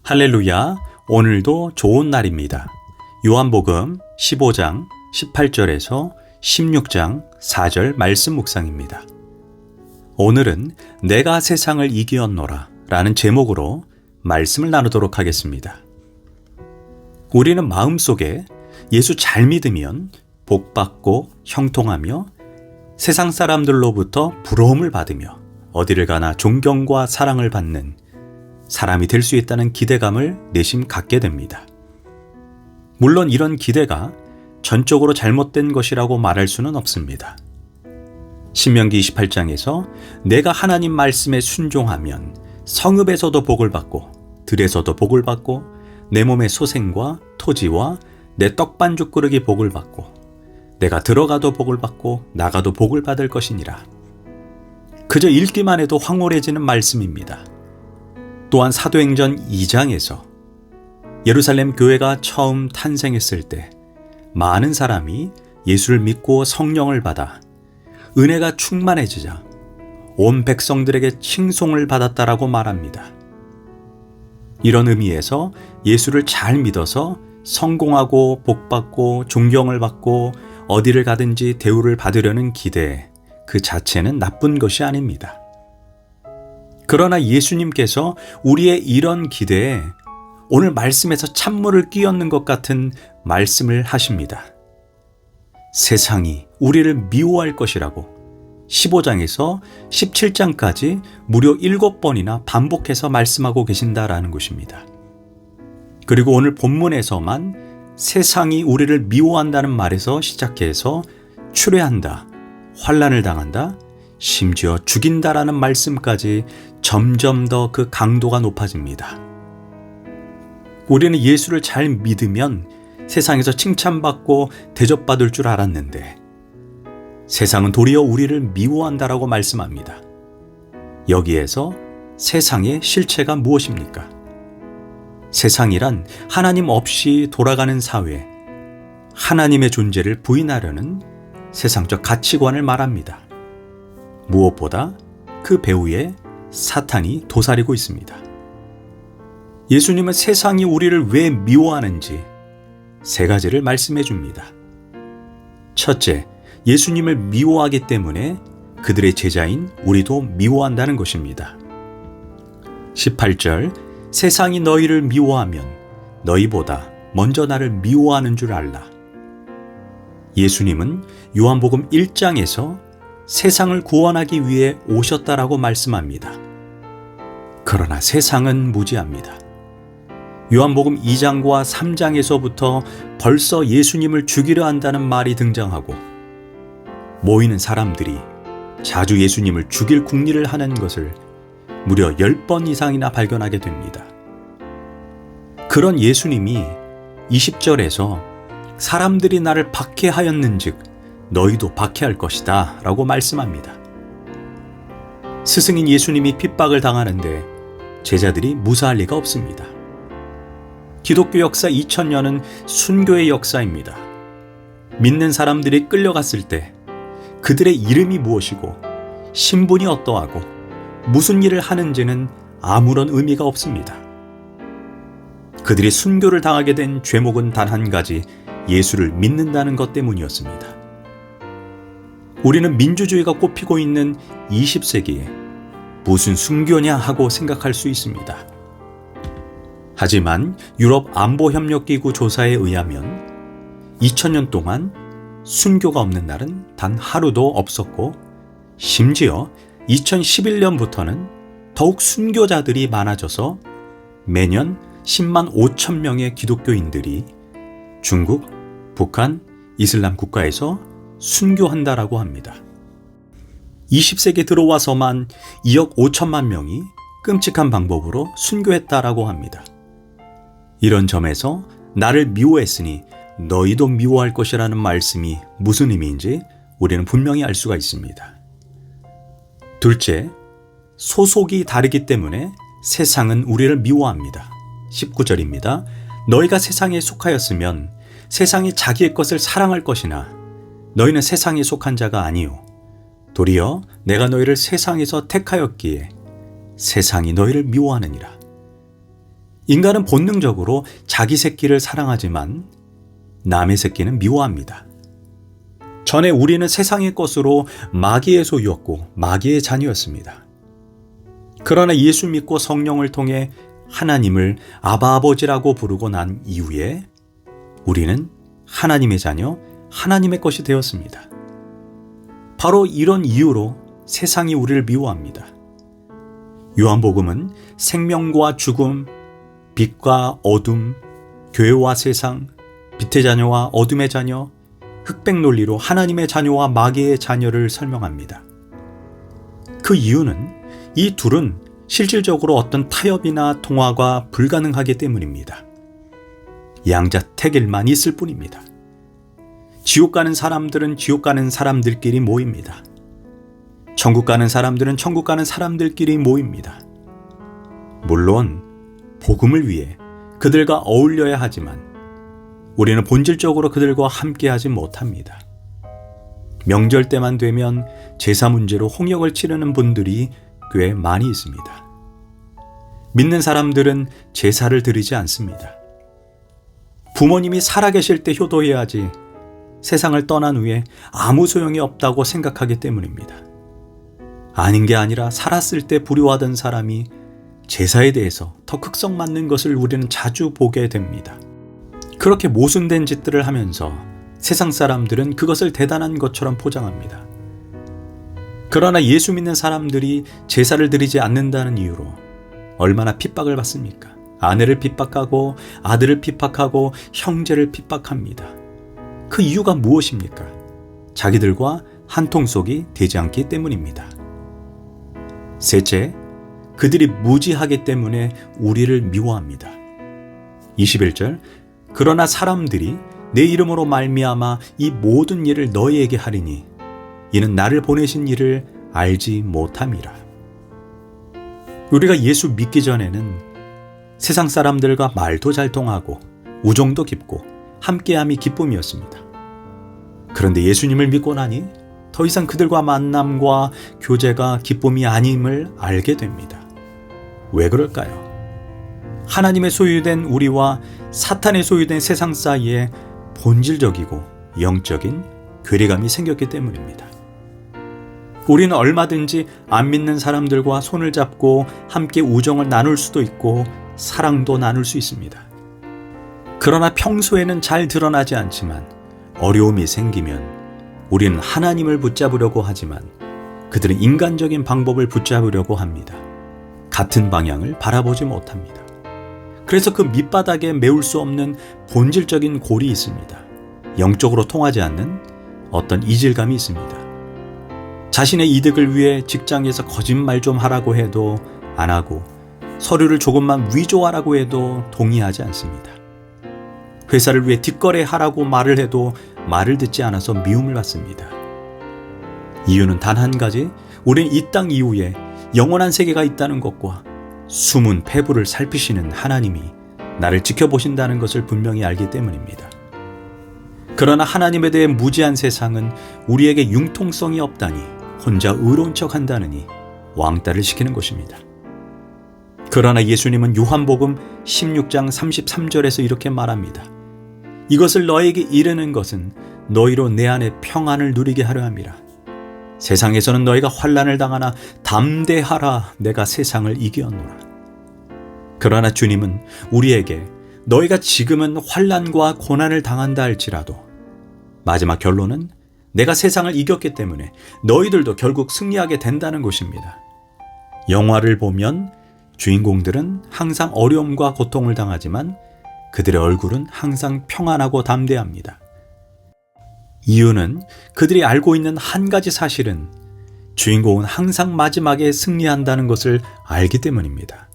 할렐루야, 오늘도 좋은 날입니다. 요한복음 15장 18절에서 16장 4절 말씀 묵상입니다. 오늘은 내가 세상을 이기었노라 라는 제목으로 말씀을 나누도록 하겠습니다. 우리는 마음속에 예수 잘 믿으면 복받고 형통하며 세상 사람들로부터 부러움을 받으며 어디를 가나 존경과 사랑을 받는 사람이 될 수 있다는 기대감을 내심 갖게 됩니다. 물론 이런 기대가 전적으로 잘못된 것이라고 말할 수는 없습니다. 신명기 28장에서 내가 하나님 말씀에 순종하면 성읍에서도 복을 받고 들에서도 복을 받고 내 몸의 소생과 토지와 내 떡반죽 그릇이 복을 받고 내가 들어가도 복을 받고 나가도 복을 받을 것이니라. 그저 읽기만 해도 황홀해지는 말씀입니다. 또한 사도행전 2장에서 예루살렘 교회가 처음 탄생했을 때 많은 사람이 예수를 믿고 성령을 받아 은혜가 충만해지자 온 백성들에게 칭송을 받았다라고 말합니다. 이런 의미에서 예수를 잘 믿어서 성공하고 복받고 존경을 받고 어디를 가든지 대우를 받으려는 기대 그 자체는 나쁜 것이 아닙니다. 그러나 예수님께서 우리의 이런 기대에 오늘 말씀에서 찬물을 끼얹는 것 같은 말씀을 하십니다. 세상이 우리를 미워할 것이라고 15장에서 17장까지 무려 7번이나 반복해서 말씀하고 계신다라는 것입니다. 그리고 오늘 본문에서만 세상이 우리를 미워한다는 말에서 시작해서 추례한다, 환난을 당한다, 심지어 죽인다라는 말씀까지 점점 더 그 강도가 높아집니다. 우리는 예수를 잘 믿으면 세상에서 칭찬받고 대접받을 줄 알았는데 세상은 도리어 우리를 미워한다라고 말씀합니다. 여기에서 세상의 실체가 무엇입니까? 세상이란 하나님 없이 돌아가는 사회, 하나님의 존재를 부인하려는 세상적 가치관을 말합니다. 무엇보다 그 배후에 사탄이 도사리고 있습니다. 예수님은 세상이 우리를 왜 미워하는지 세 가지를 말씀해 줍니다. 첫째, 예수님을 미워하기 때문에 그들의 제자인 우리도 미워한다는 것입니다. 18절, 세상이 너희를 미워하면 너희보다 먼저 나를 미워하는 줄 알라. 예수님은 요한복음 1장에서 세상을 구원하기 위해 오셨다라고 말씀합니다. 그러나 세상은 무지합니다. 요한복음 2장과 3장에서부터 벌써 예수님을 죽이려 한다는 말이 등장하고 모이는 사람들이 자주 예수님을 죽일 궁리를 하는 것을 무려 10번 이상이나 발견하게 됩니다. 그런 예수님이 20절에서 사람들이 나를 박해하였는즉 너희도 박해할 것이다 라고 말씀합니다. 스승인 예수님이 핍박을 당하는데 제자들이 무사할 리가 없습니다. 기독교 역사 2000년은 순교의 역사입니다. 믿는 사람들이 끌려갔을 때 그들의 이름이 무엇이고 신분이 어떠하고 무슨 일을 하는지는 아무런 의미가 없습니다. 그들이 순교를 당하게 된 죄목은 단 한 가지, 예수를 믿는다는 것 때문이었습니다. 우리는 민주주의가 꼽히고 있는 20세기에 무슨 순교냐 하고 생각할 수 있습니다. 하지만 유럽 안보협력기구 조사에 의하면 2000년 동안 순교가 없는 날은 단 하루도 없었고 심지어 2011년부터는 더욱 순교자들이 많아져서 매년 10만 5천 명의 기독교인들이 중국, 북한, 이슬람 국가에서 순교한다라고 합니다. 20세기 들어와서만 2억 5천만 명이 끔찍한 방법으로 순교했다라고 합니다. 이런 점에서 나를 미워했으니 너희도 미워할 것이라는 말씀이 무슨 의미인지 우리는 분명히 알 수가 있습니다. 둘째, 소속이 다르기 때문에 세상은 우리를 미워합니다. 19절입니다. 너희가 세상에 속하였으면 세상이 자기의 것을 사랑할 것이나 너희는 세상에 속한 자가 아니요 도리어 내가 너희를 세상에서 택하였기에 세상이 너희를 미워하느니라. 인간은 본능적으로 자기 새끼를 사랑하지만 남의 새끼는 미워합니다. 전에 우리는 세상의 것으로 마귀의 소유였고 마귀의 자녀였습니다. 그러나 예수 믿고 성령을 통해 하나님을 아바 아버지라고 부르고 난 이후에 우리는 하나님의 자녀, 하나님의 것이 되었습니다. 바로 이런 이유로 세상이 우리를 미워합니다. 요한복음은 생명과 죽음, 빛과 어둠, 교회와 세상, 빛의 자녀와 어둠의 자녀, 흑백 논리로 하나님의 자녀와 마귀의 자녀를 설명합니다. 그 이유는 이 둘은 실질적으로 어떤 타협이나 통화가 불가능하기 때문입니다. 양자택일만 있을 뿐입니다. 지옥 가는 사람들은 지옥 가는 사람들끼리 모입니다. 천국 가는 사람들은 천국 가는 사람들끼리 모입니다. 물론 복음을 위해 그들과 어울려야 하지만 우리는 본질적으로 그들과 함께하지 못합니다. 명절 때만 되면 제사 문제로 홍역을 치르는 분들이 꽤 많이 있습니다. 믿는 사람들은 제사를 드리지 않습니다. 부모님이 살아계실 때 효도해야지 세상을 떠난 후에 아무 소용이 없다고 생각하기 때문입니다. 아닌 게 아니라 살았을 때 불효하던 사람이 제사에 대해서 더 극성 맞는 것을 우리는 자주 보게 됩니다. 그렇게 모순된 짓들을 하면서 세상 사람들은 그것을 대단한 것처럼 포장합니다. 그러나 예수 믿는 사람들이 제사를 드리지 않는다는 이유로 얼마나 핍박을 받습니까? 아내를 핍박하고 아들을 핍박하고 형제를 핍박합니다. 그 이유가 무엇입니까? 자기들과 한통속이 되지 않기 때문입니다. 셋째, 그들이 무지하기 때문에 우리를 미워합니다. 21절, 그러나 사람들이 내 이름으로 말미암아 이 모든 일을 너희에게 하리니 이는 나를 보내신 이를 알지 못함이라. 우리가 예수 믿기 전에는 세상 사람들과 말도 잘 통하고 우정도 깊고 함께함이 기쁨이었습니다. 그런데 예수님을 믿고 나니 더 이상 그들과 만남과 교제가 기쁨이 아님을 알게 됩니다. 왜 그럴까요? 하나님의 소유된 우리와 사탄의 소유된 세상 사이에 본질적이고 영적인 괴리감이 생겼기 때문입니다. 우리는 얼마든지 안 믿는 사람들과 손을 잡고 함께 우정을 나눌 수도 있고 사랑도 나눌 수 있습니다. 그러나 평소에는 잘 드러나지 않지만 어려움이 생기면 우리는 하나님을 붙잡으려고 하지만 그들은 인간적인 방법을 붙잡으려고 합니다. 같은 방향을 바라보지 못합니다. 그래서 그 밑바닥에 메울 수 없는 본질적인 골이 있습니다. 영적으로 통하지 않는 어떤 이질감이 있습니다. 자신의 이득을 위해 직장에서 거짓말 좀 하라고 해도 안 하고 서류를 조금만 위조하라고 해도 동의하지 않습니다. 회사를 위해 뒷거래하라고 말을 해도 말을 듣지 않아서 미움을 받습니다. 이유는 단 한 가지, 우린 이 땅 이후에 영원한 세계가 있다는 것과 숨은 폐부를 살피시는 하나님이 나를 지켜보신다는 것을 분명히 알기 때문입니다. 그러나 하나님에 대해 무지한 세상은 우리에게 융통성이 없다니 혼자 의로운 척 한다느니 왕따를 시키는 것입니다. 그러나 예수님은 요한복음 16장 33절에서 이렇게 말합니다. 이것을 너에게 이르는 것은 너희로 내 안에 평안을 누리게 하려 함이라. 세상에서는 너희가 환난을 당하나 담대하라, 내가 세상을 이기었노라. 그러나 주님은 우리에게 너희가 지금은 환난과 고난을 당한다 할지라도 마지막 결론은 내가 세상을 이겼기 때문에 너희들도 결국 승리하게 된다는 것입니다. 영화를 보면 주인공들은 항상 어려움과 고통을 당하지만 그들의 얼굴은 항상 평안하고 담대합니다. 이유는 그들이 알고 있는 한 가지 사실은 주인공은 항상 마지막에 승리한다는 것을 알기 때문입니다.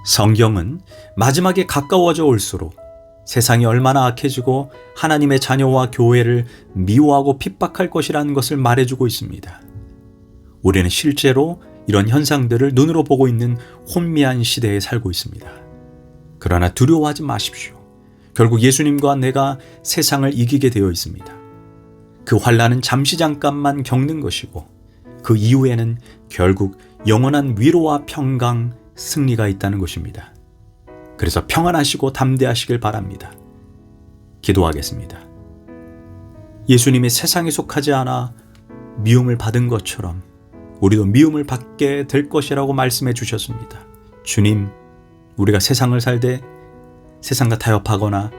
성경은 마지막에 가까워져 올수록 세상이 얼마나 악해지고 하나님의 자녀와 교회를 미워하고 핍박할 것이라는 것을 말해주고 있습니다. 우리는 실제로 이런 현상들을 눈으로 보고 있는 혼미한 시대에 살고 있습니다. 그러나 두려워하지 마십시오. 결국 예수님과 내가 세상을 이기게 되어 있습니다. 그 환난은 잠시 잠깐만 겪는 것이고 그 이후에는 결국 영원한 위로와 평강, 승리가 있다는 것입니다. 그래서 평안하시고 담대하시길 바랍니다. 기도하겠습니다. 예수님이 세상에 속하지 않아 미움을 받은 것처럼 우리도 미움을 받게 될 것이라고 말씀해 주셨습니다. 주님, 우리가 세상을 살되 세상과 타협하거나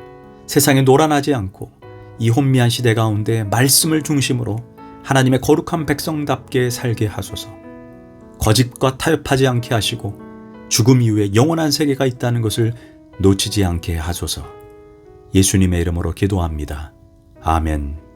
세상에 노란하지 않고 이 혼미한 시대 가운데 말씀을 중심으로 하나님의 거룩한 백성답게 살게 하소서. 거짓과 타협하지 않게 하시고 죽음 이후에 영원한 세계가 있다는 것을 놓치지 않게 하소서. 예수님의 이름으로 기도합니다. 아멘.